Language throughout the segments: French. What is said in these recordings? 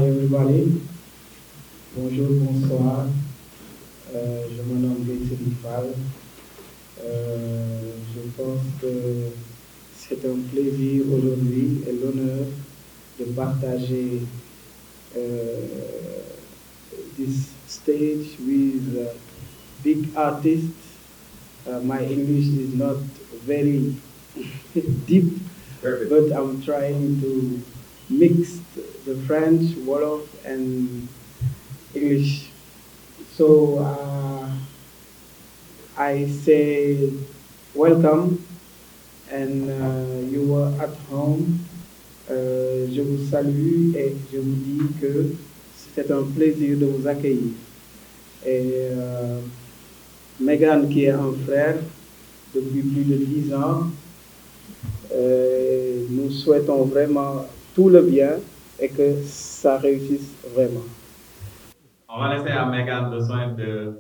everybody. Bonjour, bonsoir. Je me nomme Gaël Fall. Je pense que c'est un plaisir aujourd'hui et l'honneur de partager this stage with big artists. My English is not very deep, perfect, but I'm trying to mix the French, Wolof, and English. So I say welcome, and you are at home. Je vous salue et je vous dis que c'est un plaisir de vous accueillir. Et Megan, qui est un frère depuis plus de 10 ans, nous souhaitons vraiment tout le bien et que ça réussisse vraiment. On va laisser à Megan le soin de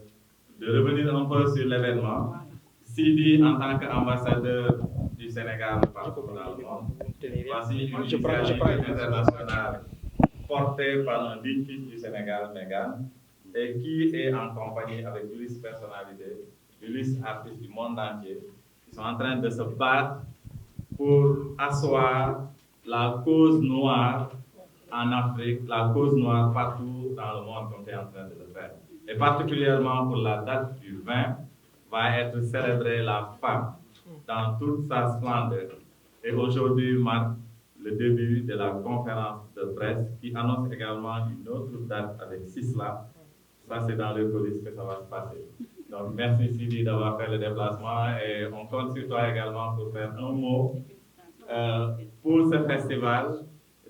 revenir un peu sur l'événement. Sidi, en tant qu'ambassadeur du Sénégal partout dans le monde, voici une initiative internationale portée par un digne fils du Sénégal, Megan, et qui est en compagnie avec Ulysse personnalités, Ulysse artistes du monde entier, qui sont en train de se battre pour asseoir la cause noire en Afrique, la cause noire partout dans le monde comme tu es en train de le faire. Et particulièrement pour la date du 20, va être célébrée la femme dans toute sa splendeur. Et aujourd'hui marque le début de la conférence de presse qui annonce également une autre date avec Sisla. Ça, c'est dans le coulisses que ça va se passer. Donc, merci Sidi d'avoir fait le déplacement et on compte sur toi également pour faire un mot pour ce festival.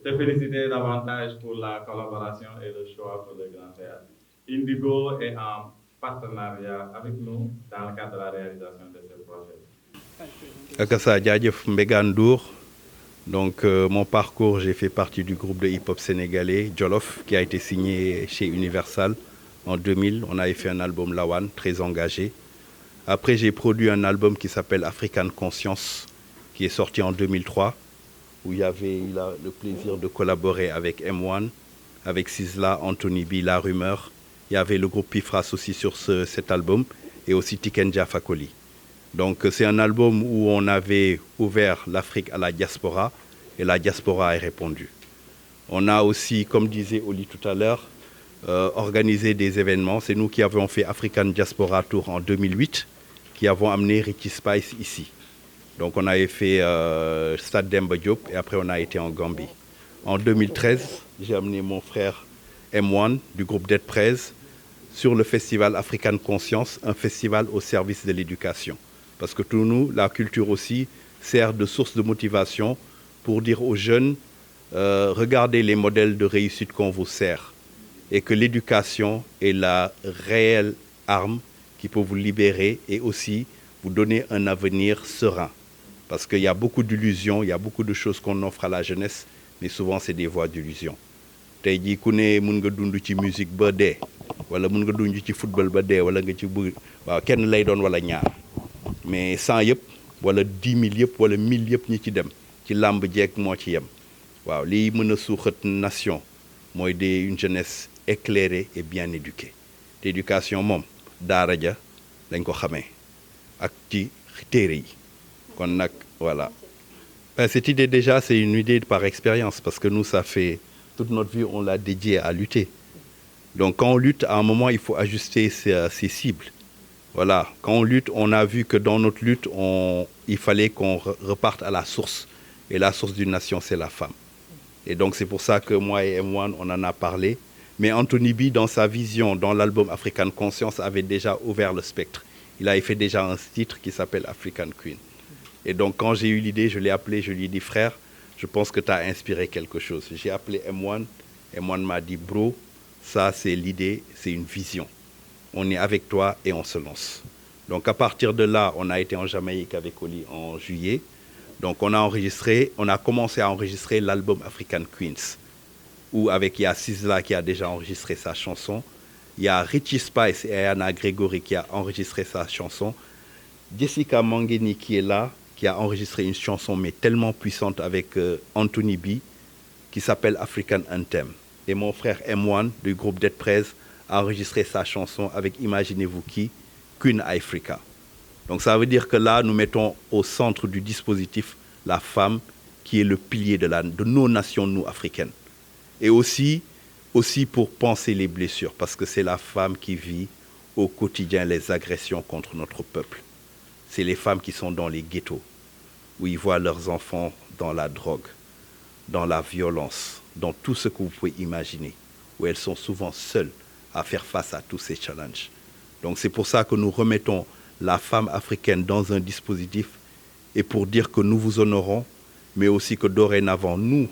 Te féliciter davantage pour la collaboration et le choix pour le Grand Théâtre. Indigo est en partenariat avec nous dans le cadre de la réalisation de ce projet. Akassa Djadjef Mbegandour. Donc mon parcours, j'ai fait partie du groupe de hip-hop sénégalais Jolof qui a été signé chez Universal en 2000. On avait fait un album Lawan, très engagé. Après, j'ai produit un album qui s'appelle African Conscience, qui est sorti en 2003, où il y avait eu le plaisir de collaborer avec M1, avec Sisla, Anthony B, La Rumeur. Il y avait le groupe Pifras aussi sur cet album, et aussi Tikenja Fakoli. Donc c'est un album où on avait ouvert l'Afrique à la diaspora, et la diaspora a répondu. On a aussi, comme disait Oli tout à l'heure, organisé des événements. C'est nous qui avons fait African Diaspora Tour en 2008, qui avons amené Richie Spice ici. Donc on avait fait Stade Demba Diop et après on a été en Gambie. En 2013, j'ai amené mon frère M1 du groupe Dead Prez sur le festival African Conscience, un festival au service de l'éducation. Parce que pour nous, la culture aussi sert de source de motivation pour dire aux jeunes, regardez les modèles de réussite qu'on vous sert et que l'éducation est la réelle arme qui peut vous libérer et aussi vous donner un avenir serein. Parce qu'il y a beaucoup d'illusions, il y a beaucoup de choses qu'on offre à la jeunesse, mais souvent c'est des voies d'illusion. Tey jii ku ne mun nga dund ci musique ba dee wala mun nga dund ci football ba dee wala nga ci bëgg waaw kenn lay doon wala ñaar mais 100 yëpp wala 10 000 yëpp wala 1000 yëpp ñi ci dem ci làmb jeeg moo ci yem waaw lii mën a suuxat nation mooy une jeunesse éclairée et bien éduquée. L'éducation moom daara ja dañ ko xamee ak ci téere yi kon nag voilà. Cette idée déjà c'est une idée par expérience parce que nous ça fait toute notre vie on l'a dédié à lutter. Donc quand on lutte à un moment il faut ajuster ses cibles. Voilà, quand on lutte on a vu que dans notre lutte il fallait qu'on reparte à la source et la source d'une nation c'est la femme. Et donc c'est pour ça que moi et M1 on en a parlé. Mais Anthony B dans sa vision dans l'album African Conscience avait déjà ouvert le spectre. Il avait fait déjà un titre qui s'appelle African Queen. Et donc quand j'ai eu l'idée je l'ai appelé, je lui ai dit frère je pense que tu as inspiré quelque chose. J'ai appelé M1, M1 m'a dit bro, ça c'est l'idée, c'est une vision. On est avec toi et on se lance. Donc à partir de là, on a été en Jamaïque avec Oli en juillet. Donc on a commencé à enregistrer l'album African Queens, où il y a Sisla qui a déjà enregistré sa chanson, il y a Richie Spice et Anna Gregory qui a enregistré sa chanson, Jessica Mangeni qui est là, qui a enregistré une chanson mais tellement puissante avec Anthony B, qui s'appelle African Anthem. Et mon frère M1 du groupe Dead Prez a enregistré sa chanson avec, imaginez-vous qui, Queen Africa. Donc ça veut dire que là, nous mettons au centre du dispositif la femme qui est le pilier de nos nations, nous, africaines. Et aussi pour penser les blessures, parce que c'est la femme qui vit au quotidien les agressions contre notre peuple. C'est les femmes qui sont dans les ghettos, où ils voient leurs enfants dans la drogue, dans la violence, dans tout ce que vous pouvez imaginer, où elles sont souvent seules à faire face à tous ces challenges. Donc c'est pour ça que nous remettons la femme africaine dans un dispositif et pour dire que nous vous honorons, mais aussi que dorénavant, nous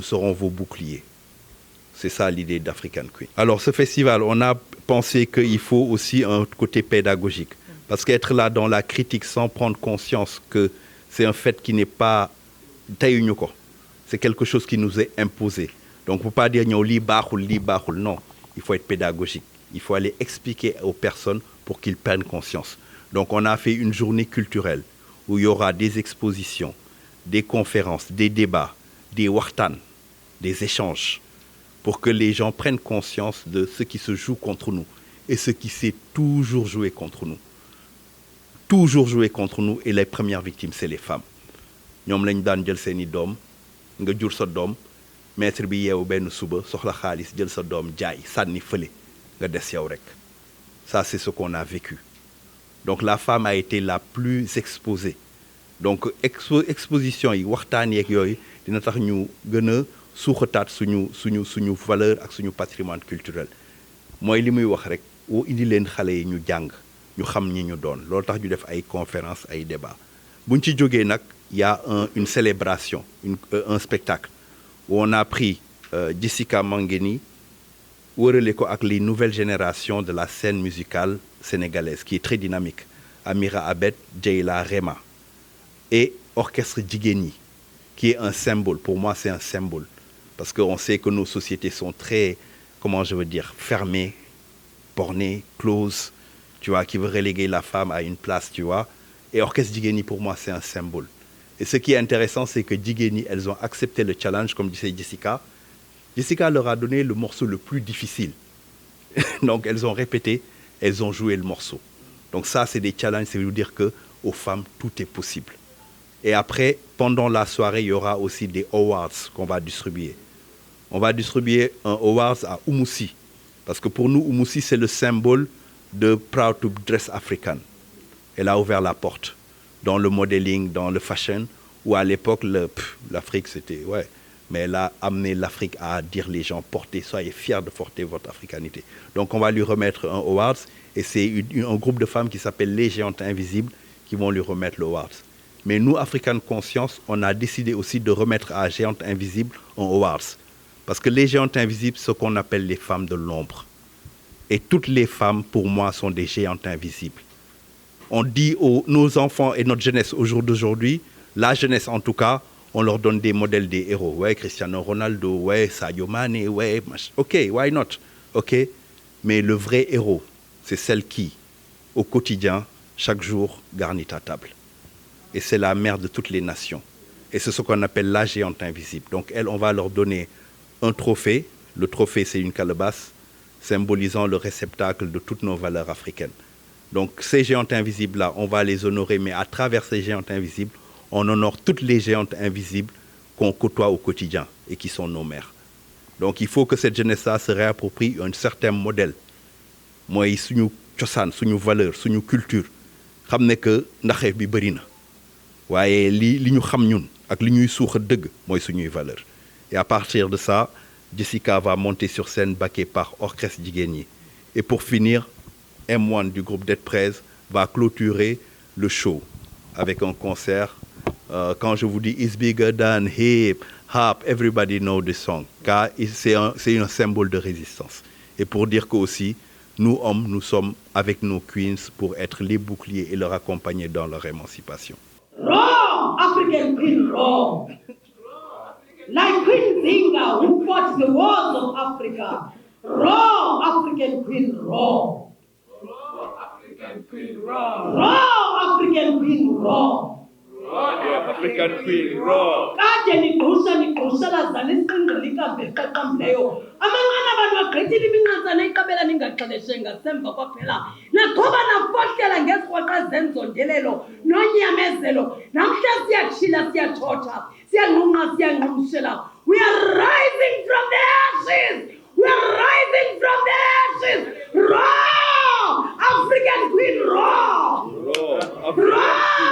serons vos boucliers. C'est ça l'idée d'African Queen. Alors ce festival, on a pensé qu'il faut aussi un côté pédagogique. Parce qu'être là dans la critique sans prendre conscience que c'est un fait qui n'est pas... C'est quelque chose qui nous est imposé. Donc on ne peut pas dire li bahul, non. Il faut être pédagogique. Il faut aller expliquer aux personnes pour qu'ils prennent conscience. Donc on a fait une journée culturelle où il y aura des expositions, des conférences, des débats, des wartan, des échanges, pour que les gens prennent conscience de ce qui se joue contre nous et ce qui s'est toujours joué contre nous. Toujours joué contre nous, et les premières victimes, c'est les femmes. Ñom lañ daan jël seeni doom nga jur sa doom maître bi yeewu benn suba soxla xaalis jël sa doom jaay sànni fële nga des yow rek. Ça, c'est ce qu'on a vécu. Donc la femme a été la plus exposée. Donc exposition yi waxtaan yeeg yooyu dina tax ñu gën a suuxataat suñu valeur ak suñu patrimoine culturel. Mooy li muy wax rek woo indi leen xale yi ñu jàng ñu xam ñi ñu doon loolu tax ñu def ay conférences ay débats buñ ci jógee nag y a une célébration un spectacle où on a pris Jessica Mangeni wërale ko ak les nouvelles générations de la scène musicale sénégalaise qui est très dynamique. Amira Abed, Jeyla Rema et Orchestre Jigéen Ñi qui est un symbole. Pour moi, c'est un symbole parce qu'on sait que nos sociétés sont très, comment je veux dire, fermées, bornées, closes, tu vois, qui veut reléguer la femme à une place, tu vois. Et Orchestre Jigéen Ñi, pour moi, c'est un symbole. Et ce qui est intéressant, c'est que Jigéen Ñi, elles ont accepté le challenge, comme disait Jessica. Jessica leur a donné le morceau le plus difficile. Donc, elles ont répété, elles ont joué le morceau. Donc ça, c'est des challenges, ça veut dire qu'aux femmes, tout est possible. Et après, pendant la soirée, il y aura aussi des awards qu'on va distribuer. On va distribuer un awards à Oumoussi. Parce que pour nous, Oumoussi, c'est le symbole de Proud to Dress African. Elle a ouvert la porte dans le modeling, dans le fashion, où à l'époque, l'Afrique, c'était... ouais. Mais elle a amené l'Afrique à dire les gens, soyez fiers de porter votre africanité. Donc on va lui remettre un awards, et c'est un groupe de femmes qui s'appelle Les Géantes Invisibles qui vont lui remettre le awards. Mais nous, African Conscience, on a décidé aussi de remettre à Géantes Invisibles un awards. Parce que les Géantes Invisibles, ce qu'on appelle les femmes de l'ombre. Et toutes les femmes, pour moi, sont des géantes invisibles. On dit nos enfants et notre jeunesse au jour d'aujourd'hui, la jeunesse en tout cas, on leur donne des modèles des héros. Ouais, Cristiano Ronaldo, ouais, Sadio Mane, ouais, ok, why not? Ok, mais le vrai héros, c'est celle qui, au quotidien, chaque jour, garnit ta table. Et c'est la mère de toutes les nations. Et c'est ce qu'on appelle la géante invisible. Donc, on va leur donner un trophée. Le trophée, c'est une calebasse, symbolisant le réceptacle de toutes nos valeurs africaines. Donc, ces géantes invisibles-là, on va les honorer, mais à travers ces géantes invisibles, on honore toutes les géantes invisibles qu'on côtoie au quotidien et qui sont nos mères. Donc il faut que cette jeunesse-là se réapproprie un certain modèle. Moi, suñu cosaan, suñu valeur, suñu culture, xam ne que ndaxeef bi bëri na. Waaye li ñu xam ñun ak li ñuy suuxa dëgg mooy suñuy valeur. Et à partir de ça, Jessica va monter sur scène backée par Orchestre Jigéen Ñi. Et pour finir, M1 du groupe Dead Prez va clôturer le show avec un concert. Quand je vous dis It's bigger than hip hop, everybody know the song. Car c'est un symbole de résistance. Et pour dire que aussi, nous hommes, nous sommes avec nos queens pour être les boucliers et leur accompagner dans leur émancipation. Raw African Queen, raw. Like Queen Zinga, who fought the wars of Africa. Raw African Queen, raw. Raw African Queen, raw. Raw African Queen, raw. African Queen, raw. kade nigqusha lazala isinqe likambe eqaqambileyo amanqana abantu bagqithile iminqatsana iqabela ningaxeleshe ngasemva kwaphela naqhoba nafohlela ngezikrweqe zenzondelelo nonyamezelo namhla siyatshila siyatshotha siyanqunqa siyanqumshela. We are rising from the ashes. We are rising from the ashes. Raw African Queen, raw. Raw.